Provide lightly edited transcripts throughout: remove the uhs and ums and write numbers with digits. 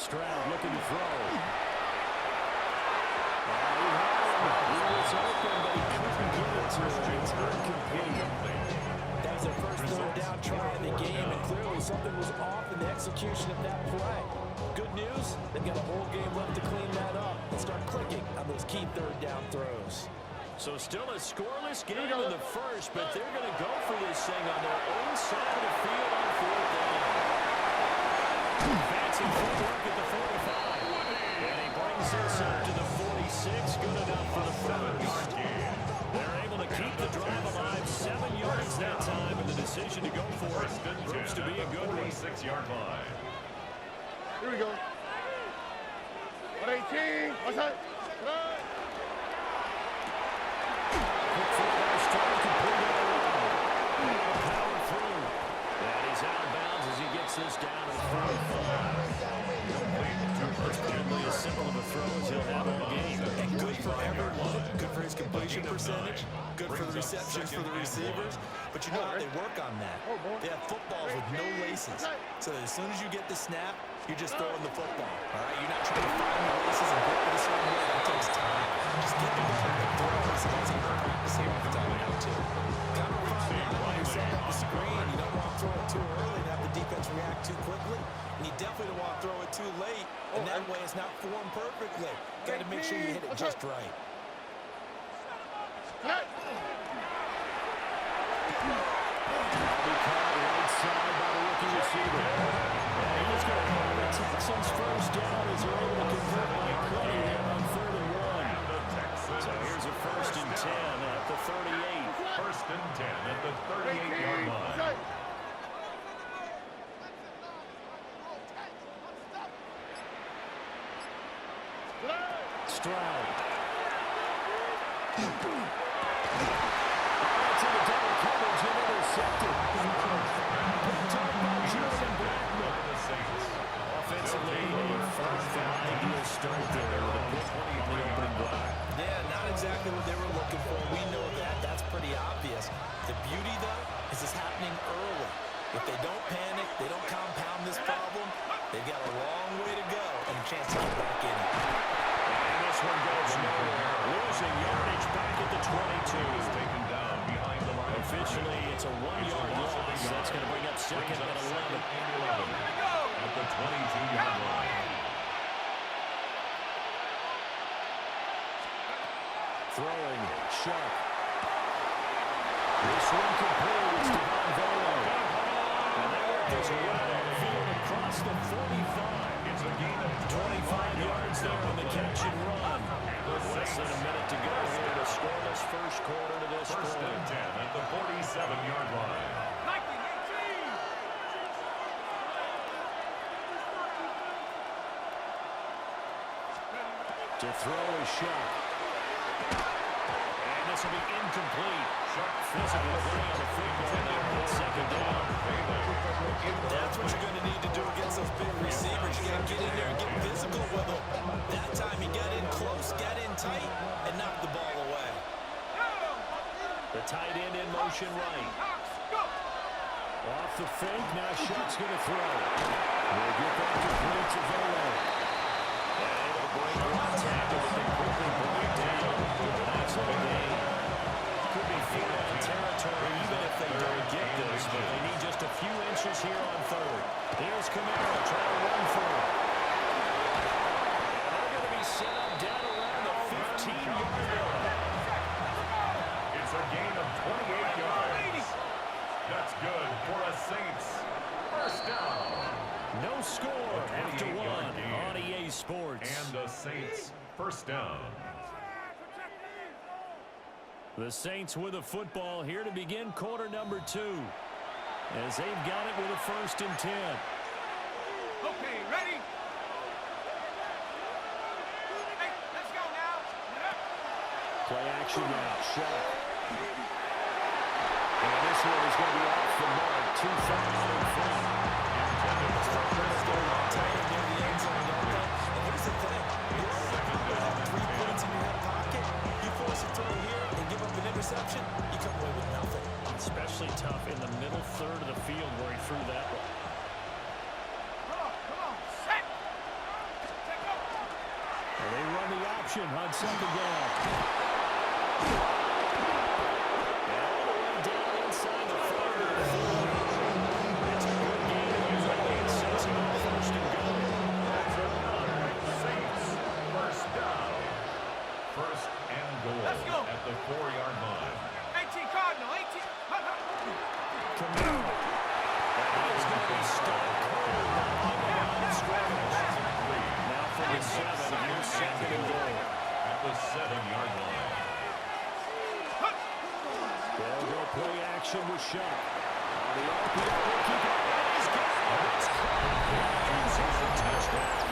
Stroud looking to throw. He was open, but he couldn't get it to him. It's incomplete. That was their first third down try of the game, and clearly something was off in the execution of that play. Good news, they've got a whole game left to clean that up and start clicking on those key third down throws. So still a scoreless game in the first, but they're going to go for this thing on their own side of the field on fourth down. Fancy footwork at the 45. And he brings this up to the 46. Good enough for the first. They're able to keep the drive alive. 7 yards that time, and the decision to go for it proves to be a good 46-yard line. Here we go. 118. What's that? This down at 45. It's probably as simple of a throw as he'll have all game. And good for everyone. Good for his completion percentage. Good for the receptions for the receivers. But you know how they work on that. They have footballs with no laces. So as soon as you get the snap, you're just throwing the football. All right? You're not trying to find the laces and grip it a certain way. That takes time. Just get the ball and throw it. So that's how we're practicing all the time now, too. Got to find out when you're setting up the screen. You don't want to throw it too early and have the defense react too quickly. And you definitely don't want to throw it too late. And that way it's not formed perfectly. Got to make sure you hit it just right. Texans first down as they're able to convert by plenty here on 3rd and 1. So here's a 1st and 10 at the 38. 1st and 10 at the 38-yard line. Stroud. Offensively, a first and ideal start there with a good 20 opening block. Yeah, not exactly what they were looking for. We know that. That's pretty obvious. The beauty, though, is it's happening early. If they don't panic, they don't compound this problem, they've got a long way to go and a chance to get back in it. And this one goes nowhere. Losing yardage back at the 22. He's taken down behind the line. Officially, it's a 1-yard loss. That's going to bring up 2nd and 11. At the 22-yard line. Throwing, Sharp. This one complete. It's Devon Volo. And they work this wide field across the 45. It's a gain of 25 yards there on the catch and run. Less than a minute to go here to scoreless first quarter to this 1st and 10 at the 47-yard line. To throw is Sharp. And this will be incomplete. Sharp physical play on the football there on 2nd down. That's what you're going to need to do against those big receivers. You got to get in there and get physical with them. That time he got in close, got in tight, and knocked the ball away. The tight end in motion right. Off the fake, now Sharp's going to throw. We'll get that complete to Volo. Break one tackle, but they quickly break down. That's all game. Could be fourth territory even if they don't get this, but they need just a few inches here on 3rd. Here's Kamara trying to run for it. And they're going to be set up down around the 15-yard line. It's a gain of 28 yards. That's good for a Saints. 1st down. No score after 1 on EA Sports. And the Saints 1st down. The Saints with a football here to begin quarter number 2. As they've got it with a 1st and 10. Okay, ready? Hey, let's go now. Play action now. Sharp. And this one is going to be off the mark. Too far out in front. Tight near the end zone, don't they? And here's the thing. You have 3 points in your hip pocket. You force a throw here and give up an interception, you come away with nothing. Especially tough in the middle third of the field where he threw that one. Come on, set. motion on second down. All the way down inside the 30. That's a good game. It sets him up first and goal. That's another Saints first down. First and goal Let's go. at the 4-yard line. 18 Cardinal, 18. Camaro. That is going to be stopped on the line of scrimmage. Now for the 7, and here's second and goal. At the 7-yard line. They'll go play action with Shuck. On the RPO, they'll keep it. He's got it. It's caught. It's a touchdown.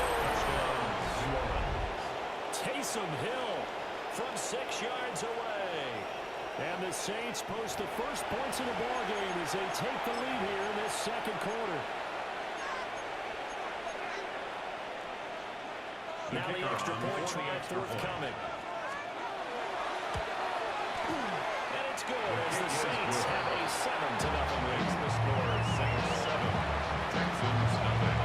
Taysom Hill from 6 yards away. And the Saints post the first points in the ballgame as they take the lead here in this second quarter. Now the extra point try forthcoming. And it's good as the Saints have a 7-0 lead. The score is Saints 7, Texans nothing.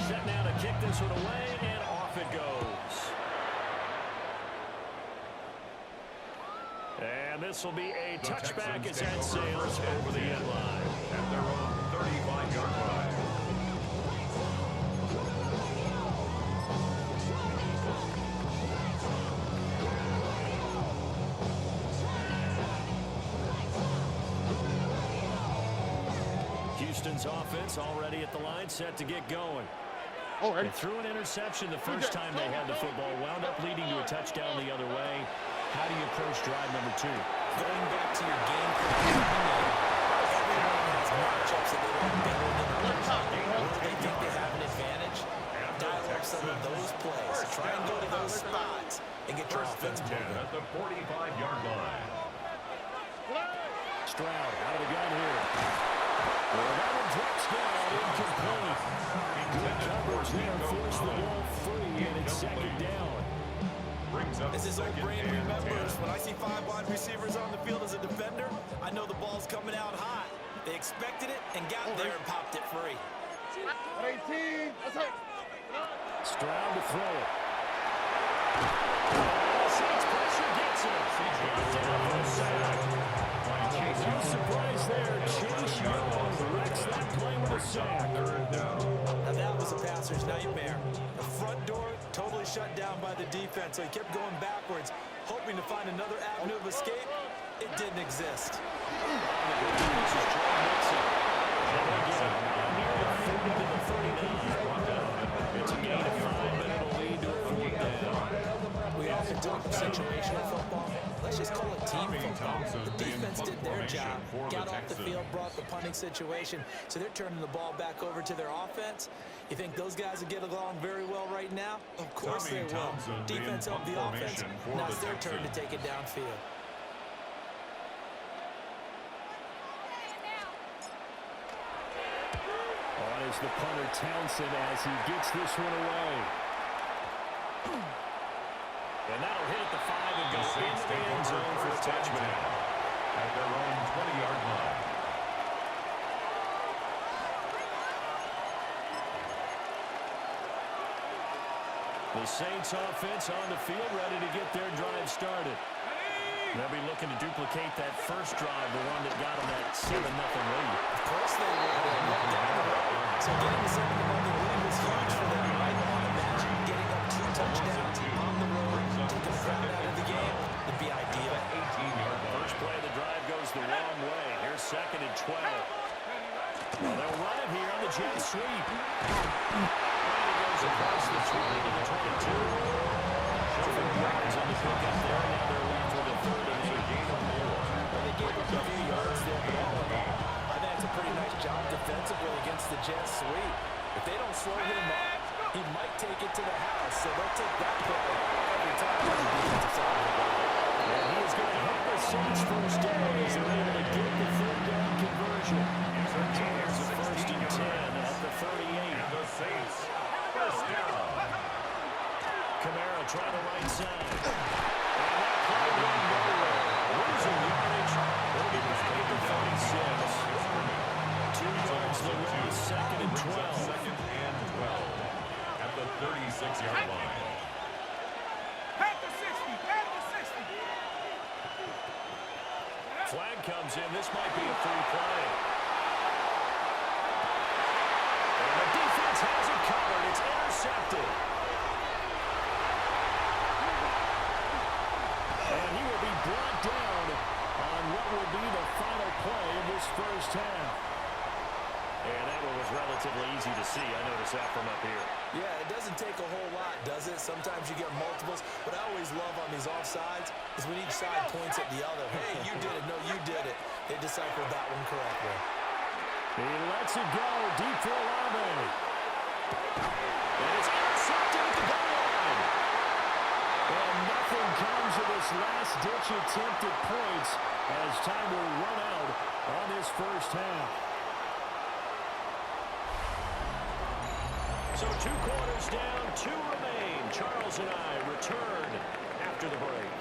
Set now to kick this one away, and off it goes. And this will be a touchback as that sails over the end line. At their own 35-yard line. Houston's offense already at the line, set to get going. Oh, ready? They threw an interception the first time they had the football, wound up leading to a touchdown the other way. How do you approach drive number 2? Going back to your game plan, everyone has matchups that they want better than others. Where they think they have an advantage, dial up some of those plays. Try and go to those spots and get your offense moving. At the 45-yard line. Stroud out of the gun here. Well, that one drops down, incomplete. Good coverage there, forced the ball free, and it's second down. As his old brain remembers, when I see 5 wide receivers on the field as a defender, I know the ball's coming out high. They expected it and got there and popped it free. 18. That's it. Stroud to throw it. Saints pressure gets him. No surprise there. Chase Young wrecks that play with a sack. Now that was a passer's nightmare. The front door totally shut down by the defense, so he kept going backwards, hoping to find another avenue of escape. It didn't exist. It's a gain of 5, but it'll lead to a 4th down. We often talk of situational football. Let's just call it team football. The defense did their job, got off the field, brought the punting situation, so they're turning the ball back over to their offense. You think those guys will get along very well right now? Of course they will. Defense helped the offense. Now it's their turn to take it downfield. On is the punter Townsend as he gets this one away. And that'll hit at the 5 and go into the end zone for a touchdown. At their own 20-yard line. The Saints offense on the field, ready to get their drive started. They'll be looking to duplicate that first drive, the one that got them that 7-0 lead. Of course they will. They went down the road. So getting the 7-0 lead was huge for them, right? Imagine getting up 2 touchdowns on the road, taking the crowd out of the game. It'd be ideal. 18-yard line. First play of the drive goes the wrong way. Here's second and 12. Well, they'll run it here on the jet sweep. It goes across the 20 to the 22. Showing yards on the pickup there. Now they're left with a 3rd and a gain of 4. Well, they gave up a few yards there, but all in all, I think it's a pretty nice job defensively against the jet sweep. If they don't slow him up, he might take it to the house, so they'll take that play every time on the defensive side of the ball. And he is going to help the Saints first down as they're able to get the 3rd down conversion. Here's a 1st and 10 at the 38. And the Saints first down. Camaro trying the right side. And that play went nowhere. Losing yardage. They'll get back at the 36. 2 yards to the 2nd and 12. 6-yard line. Pat the 60. Pat the 60. Flag comes in. This might be a free play. And the defense has it covered. It's intercepted. And he will be brought down on what will be the final play of this first half. And that one was relatively easy to see. I noticed that from up here. Yeah, it doesn't take a whole lot, does it? Sometimes you get multiples. What I always love on these offsides is when each side points at the other. Hey, you did it. No, you did it. They deciphered that one correctly. He lets it go deep for Olave. And it's intercepted at the goal line. And nothing comes of this last-ditch attempt at points as time will run out on this first half. So 2 quarters down, 2 remain. Charles and I return after the break.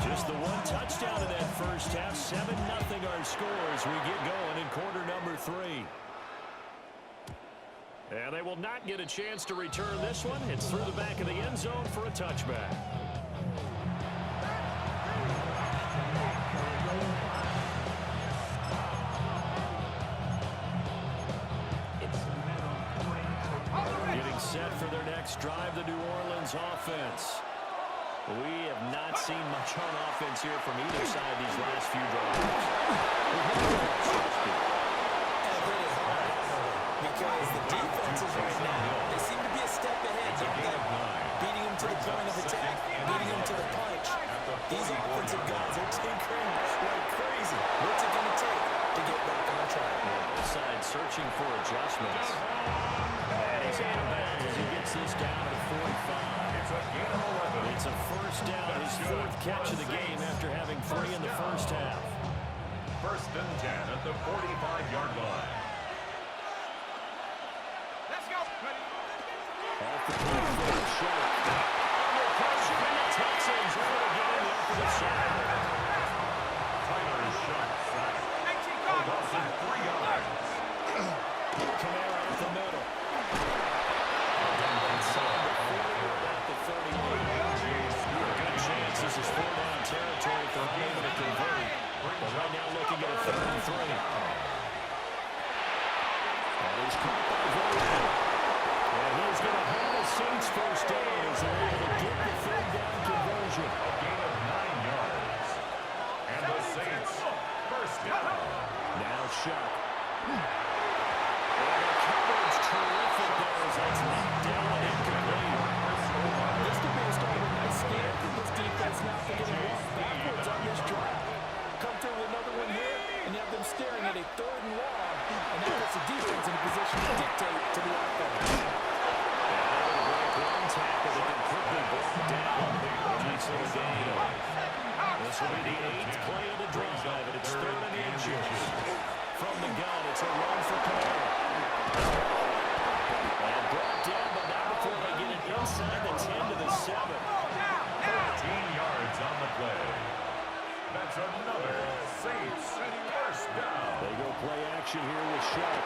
Just the one touchdown in that first half. 7-0 our scores. We get going in quarter number 3. And they will not get a chance to return this one. It's through the back of the end zone for a touchback. Getting set for their next drive, the New Orleans offense. We have not seen much on offense here from either side these last few drives. Because the defenses right now, they seem to be a step ahead, don't they? Beating them to the point of attack, beating them to the punch. These offensive guys are tinkering like crazy. What's it going to take to get back on track? Both sides searching for adjustments. And he's out of bounds as he gets this down to 45. It's a first down, his 4th catch of the game after having 3 in the first half. 1st and 10 at the 45-yard line. Let's go. Ready. Off the play for the shot. Under pressure, and the Texans are going to get in there for the sack. Tyler shot sack. 18 A loss of 3 yards. Kamara up the middle. Inside the 40 or about the 38. Good chance this is 4-down territory for him able to convert. But right now looking at a 3rd and 3. And he's caught by Vaughn. And he's going to have a Saints first down as they're able to get the 3rd down conversion. A gain of 9 yards. And the Saints first down. Now Shuck. And the coverage terrific there as that's knocked down and incomplete. This could be a start of a nice game for this defense now for getting walked backwards on this drive. Come through with another one here, and you have them staring at a 3rd and long, and that puts the defense in a position to dictate to the offense. One tackle that can quickly brought down. Nice little gain. This will be the 8th play of the drive, and it's 3rd and inches. From the gun, it's a run for Kamara. And brought down, but not before they get it inside the 10 to the 7. 13 yards on the play. That's another Saints first down. They go play action here with Shuck.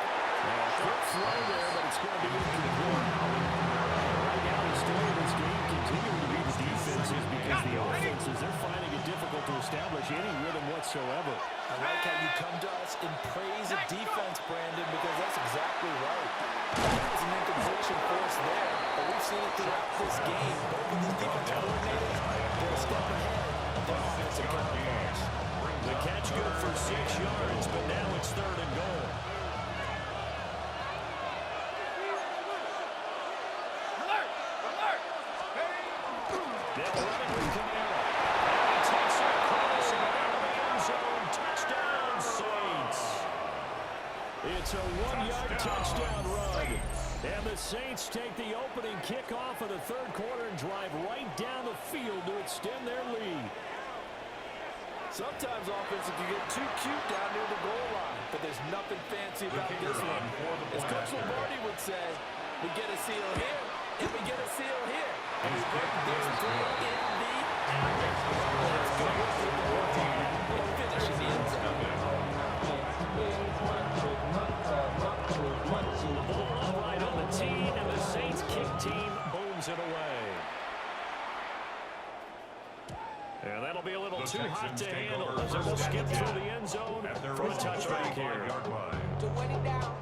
Quick throw there, but it's going to be incomplete. Right now, the story of this game continuing to be the defenses because the offenses, they're finding it difficult to establish any rhythm whatsoever. I like how you come to us and praise the defense, Brandon, because that's exactly right. There was an incompletion for us there, but we've seen it throughout this game. Both of these defense coordinators, they're a step ahead of their offensive counterparts. The catch good for 6 yards, but now it's 3rd and goal. Alert. Alert. They'll run it with Kamara. And he takes it across and out of the end zone. Touchdown, Saints. It's a 1-yard touchdown run. And the Saints take the opening kickoff of the 3rd quarter and drive right down the field to extend their lead. Sometimes offenses can get too cute down near the goal line, but there's nothing fancy about this one. As Coach Lombardi would say, we get a seal here, and we get a seal here. And we break this through in the average. Let's go with the and finish in the end zone. Ball right on the tee, and the Saints kick team booms it away. And that'll be a little too hot to handle as it will skip through the end zone for a touchback here. To run it down,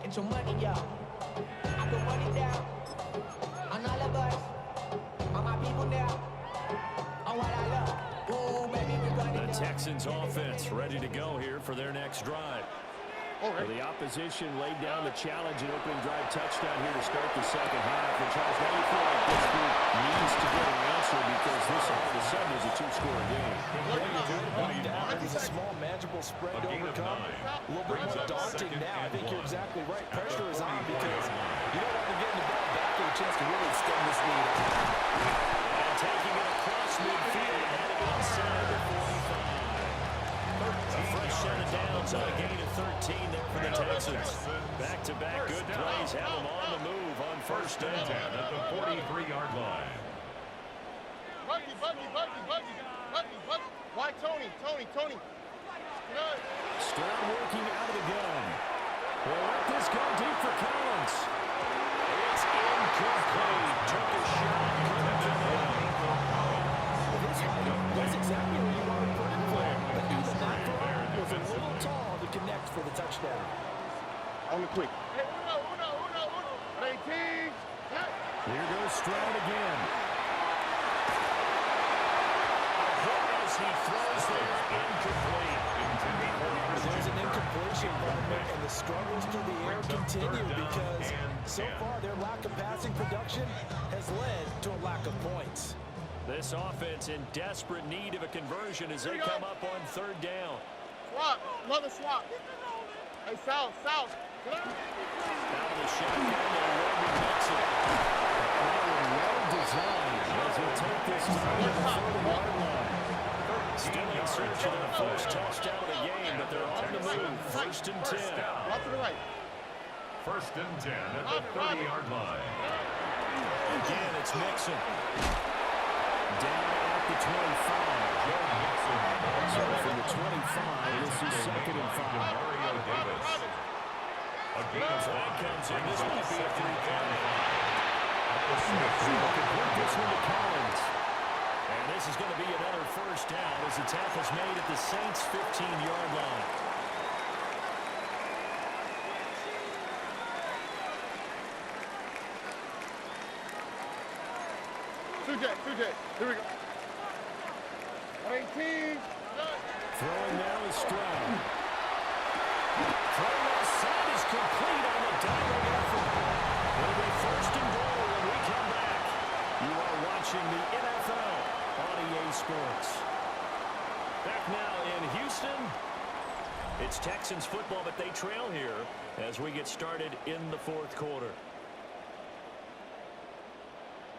get your money, y'all. I can run it down on all of us, on my people now, on what I love. Ooh, baby, we run it down. The Texans offense ready to go here for their next drive. Well, the opposition laid down the challenge and opening drive touchdown here to start the second half. And Charles, how do you feel like this group needs to get an answer because this all of a sudden is a two-score game? It's a small, manageable spread to overcome. A little bit more daunting now. I think you're exactly right. Pressure is on because you don't want to get in the ball back with a chance to really extend this lead. And taking it across midfield, heading inside the 45. A fresh set of downs on a gain of 13 there for the Texans. Back-to-back good plays have them on the move on first down. At the 43-yard line. Buggy. Why Tony? Good. Storm working out of the gun. Well, let this go deep for Collins. It's incomplete. Took a shot. That's exactly where you want to put it there. But even that throw was a little tall to connect for the touchdown. On the quick. Hey, uno. 18. Here goes Stroud again. As he throws there, incomplete. There's an incompletion, and the struggles through the air continue because so far their lack of passing production has led to a lack of points. This offense in desperate need of a conversion as they come up on third down. Swap. Another swap. Hey, South. Out of the shotgun, and Roby makes it. Well designed as he took this time to the 40-yard line. Still in search of their first touchdown of the game, but they're on the move. First and 10. Right to the right. First and 10 at the 30-yard line. Again, it's Mixon. Down at the 25. So from the 25, this is second and 5. Mario Davis. Again, Flag comes in. This might be a three-point. Smith. Complete this one to Collins. And this is going to be another first down as the tackle's made at the Saints' 15-yard line. Two J. Here we go. 18. Throwing now is Stroud. Throw outside is complete on the diving effort. It'll be first and goal when we come back. You are watching the NFL on EA Sports. Back now in Houston. It's Texans football, but they trail here as we get started in the fourth quarter.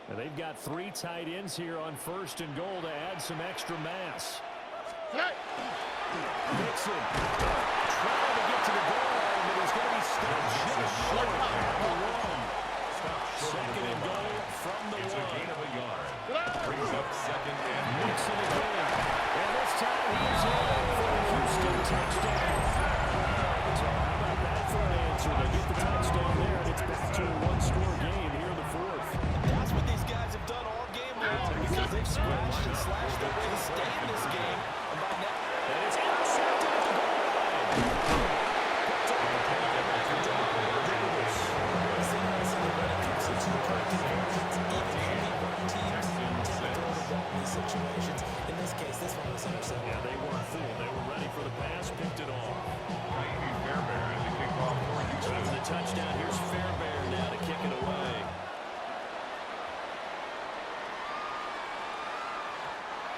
And they've got three tight ends here on first and goal to add some extra mass. Mixon trying to get to the goal line, but he's going to be stopped just short at the one. Second and goal from the It's a gain of a yard. Good. Brings up second and Mixon again. And this time he's in for a Houston touchdown. So how about that for an answer? They get the touchdown there, and it's back to a one-score game here in the fourth. That's what these guys have done all game long because they've scratched and slashed their way to stay in this game. And by now, And it's intercepted at the goal line. situations. In this case, this one was intercepted. Yeah, they weren't fooled. They were ready for the pass, picked it off. Fairbairn to kick off for Houston. Over the touchdown, here's Fairbairn now to kick it away.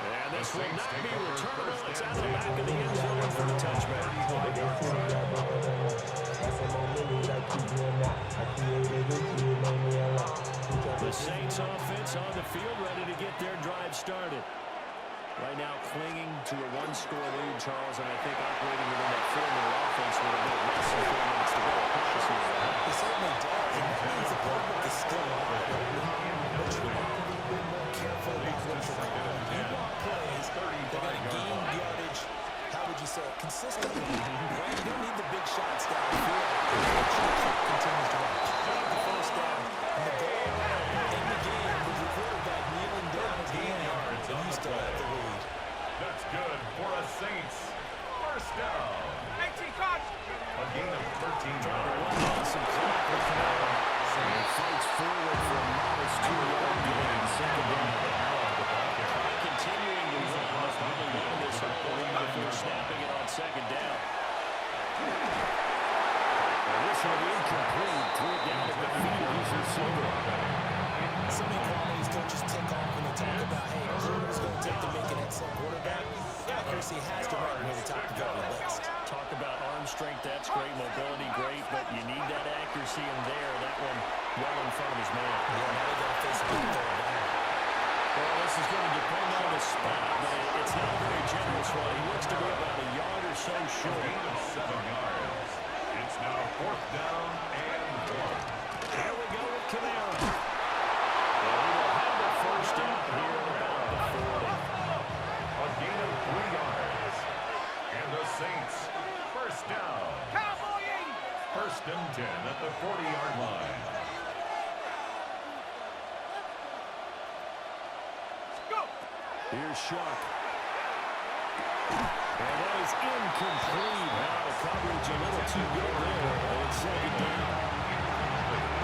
And this will not be returnable. It's out of the back of the end zone for the touchback. The Saints offense on the field ready to get their drive started. Right now clinging to a one-score lead, Charles, and I think operating within that 4-minute offense with a little less than 4 minutes to go. He certainly does, and that means the playbook is still on. But you want to be a little more careful about what you're calling. You want plays that are going to gain yardage, how would you say it, consistently. Right? You don't need the big shots downfield. Make sure the clock continues to run. Take the first down, and the goal in the game with your quarterback kneeling down at the end, and you still have the lead. That's good for a Saints. First down. 18 cards. A gain of 13 yards. Awesome clock with Camara. And fights forward for a modest 2-yard gain. Second down. Continuing to run. Must really learn this before snapping it on second down. And this will be incomplete. Threw it down at the feet of his receiver. So many qualities coaches tick off when they talk about, hey, what it's going to take to make an excellent quarterback. Accuracy has to rank near the top of every list. Talk about arm strength, that's great. Mobility, great. But you need that accuracy in there. That one well in front of his man. Yeah, now they got to face a big third down. Well, this is going to depend on the spot, but it's not a very generous one. He looks to be about a yard or so A short. gain of 7 yards. It's now 4th down and 1. Here we go with Camara. Well, he will have the first down here about the 40. A gain of 3 yards. And the Saints, first down. Cowboy 80. First and 10 at the 40-yard line. Go. Here's Sharp. And that is incomplete. Now the coverage a little too good there. And second down.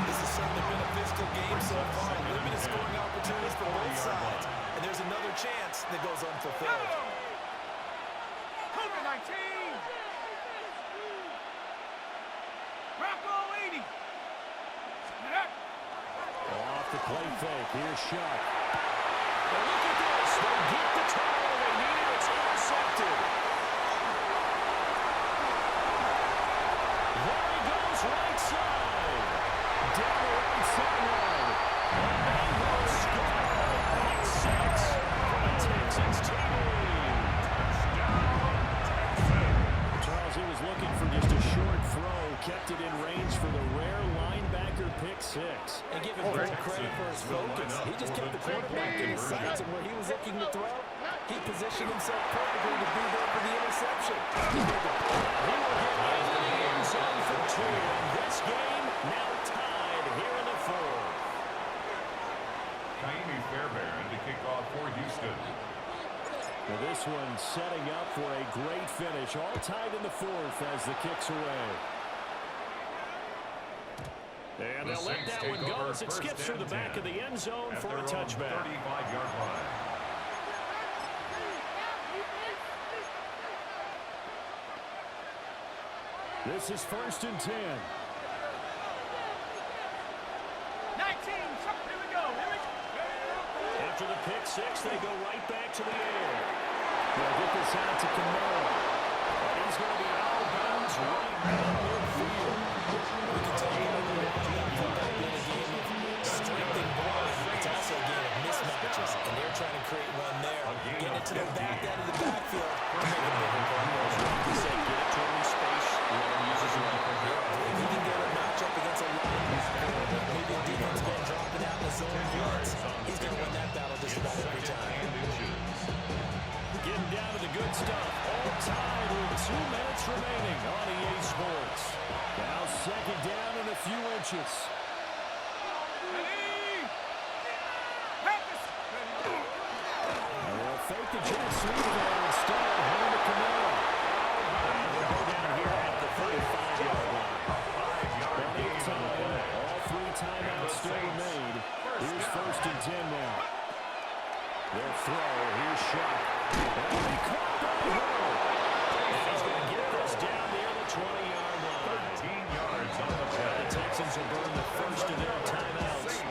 This has certainly been a physical game so far. Limited scoring opportunities for both sides. And there's another chance that goes unfulfilled. Cougar 19. Bronco 80. Off the play fake. Here's Sharp. And look at this. They get the tackle they needed. It's intercepted. There he goes, right side. Down the right sideline. And they will score. Pick 6 for the Texans team. Charles, he was looking for just a short throw. Kept it in range for the rare linebacker pick 6. And give him great credit for his focus. He just kept the quarterback in his sights, and where he was looking to throw, he positioned himself perfectly to be there for the interception. He will get in the end zone for 2. And this game now tied here in the 4th. Kaimi Fairbairn to kick off for Houston. Well, this one setting up for a great finish. All tied in the 4th as the kick's away. And they'll let that one go as it skips through the back of the end zone for a touchback. 35-yard line. This is 1st and 10. 19. Here we go. After the pick 6, they go right back to the air. They'll get this out to Camara. And he's going to be out of bounds right down midfield. We can tell you that football being a game of strength and blind. It's also a game of mismatches, and they're trying to create one there. Getting it to the back end of the backfield to make a bigger play. He said get it to him in space. Let him use his run. If he can get a matchup against a linebacker, maybe a defense been dropping out in the zone once, he's going to win that battle just about every time. Getting down to the good stuff. All tied with 2 minutes remaining on EA Sports. Now second down and a few inches. They'll fake the jet sweep there instead. Hand to Camara. They'll go down here at the 35-yard line. Plenty of time. All 3 timeouts still remain. Here's 1st and 10 now. They'll throw. Here's Sharp. And he caught by Hill. And he's going to get this down near the 20-yard line. 13 yards on the play. The Texans will burn the first of their timeouts.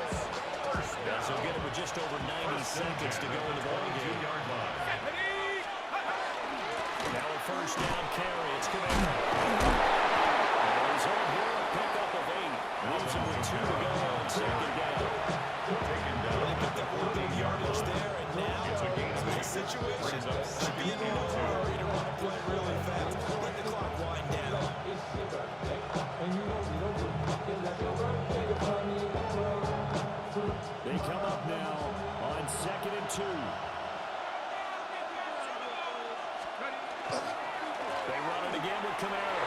As they'll get it with just over 90 seconds to go in the ball game. Now a first down carry. It's Camara. He's on here, a pickup of 8. Leaves him with 2 to go on second down. They picked up a little bit of yardage there, and now the situation should be in a little hurry to run a play really fast. Let the clock wind down. They come up now on 2nd and 2. They run it again with Kamara.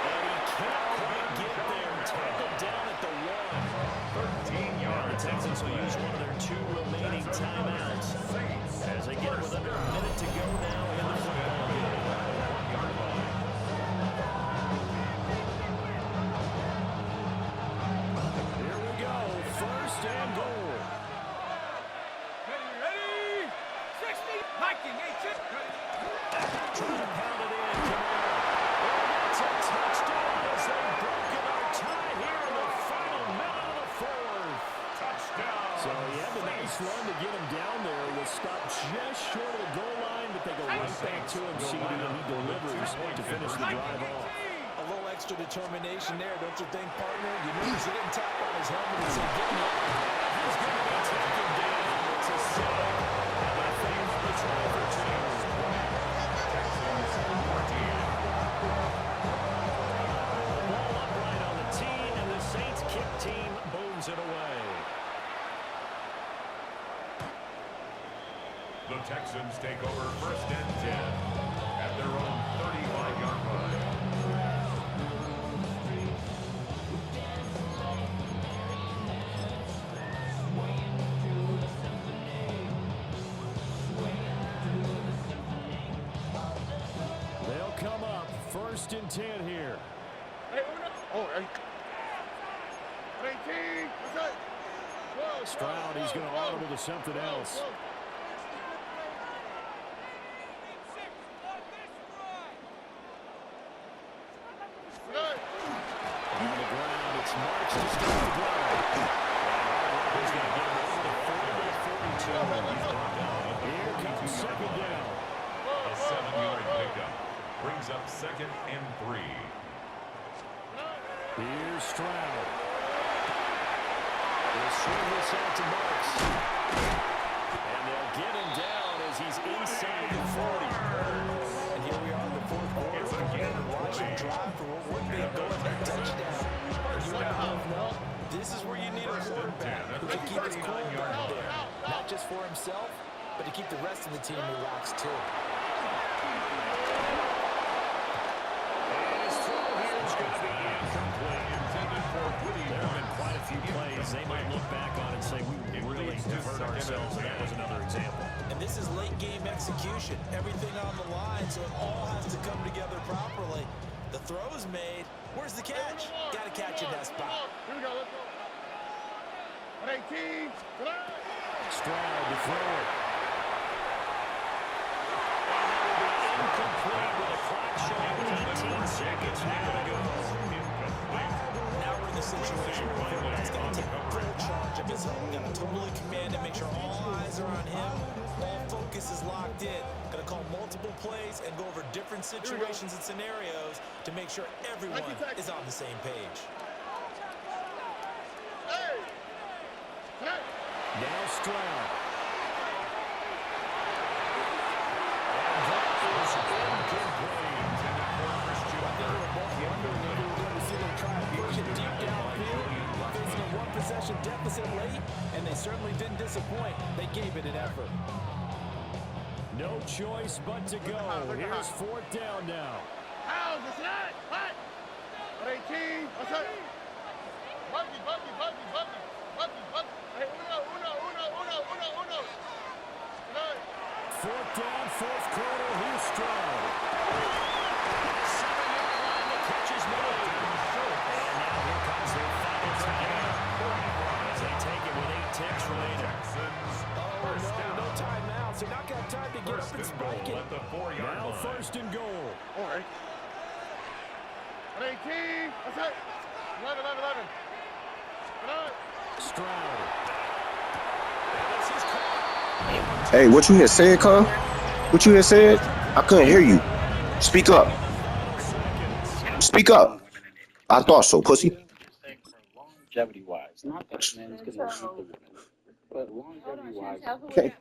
And he can't quite get there. Tackled down at the 1. 13 yards. The Texans will use one of their 2 remaining timeouts as they get with under a minute to go now in the football game. Here we go. 1st and goal. Ready? 60. Hiking, Trying to pound it in. Kamara. And that's a touchdown as they've broken our tie here in the final minute of the 4th. Touchdown. So he had a nice run to get him down there. Was stopped just short of the goal line, but they go right back to him, CD, and he delivers to finish the drive off. A little extra determination there, don't you think, partner? You notice he didn't tap on his helmet and say, get me up. He's going to be taken down. It's a sack. And I think the try for 2. Ball upright on the team, and the Saints kick team booms it away. The Texans take over 1st and 10 at their own 35-yard line. They'll come up 1st and 10 here. Stroud, he's going to audible to something else. On the ground, it's March to start the drive. He's going to get it over to 40-42. Here comes 2nd down. A 7-yard pickup brings up 2nd and 3. Here's Stroud. They'll swing this out to Marks. And they'll get him down as he's inside the 40. And here we are in the 4th quarter. It's again Watching drive for what would be a go-ahead touchdown. You know, this is where you need a quarterback who can keep his cool back there. Not just for himself, but to keep the rest of the team relaxed too. And his throw here is going to be incomplete. Intended for Woody. There have been quite a few plays they might look back on and say, we really have hurt ourselves, and that was another example. And this is late game execution. Everything on the line, so it all has to come together properly. The throw is made. Where's the catch? Got to catch in that spot. Here we go, let's go. 18. Stroud to throw it. And that will be incomplete with a clock showing 18 seconds now to go. Now we're in the situation where the quarterback's got to take full charge of his own. Got to totally command and make sure all eyes are on him. All focus is locked in. Got to call multiple plays and go over different situations and scenarios to make sure everyone is on the same page. Now Stroud. And that is incomplete. Facing a one-possession deficit late, and they certainly didn't disappoint. They gave it an effort. No choice but to go. Here's 4th down now. How's the snap? What? 18. What's up? Buggy. Hey, uno. 4th down, 4th quarter. Here's Stroud. 7-yard line, the catch is made. And now here comes their final timeout. As they take it with 8 ticks remaining. No timeouts. They're not going to have time to get up and spike it. Now 1st and goal. All right. 18. What's up? 11. Stroud. Hey, what you had said, cuz? What you had said? I couldn't hear you. Speak up. Speak up. I thought so, pussy. Can't,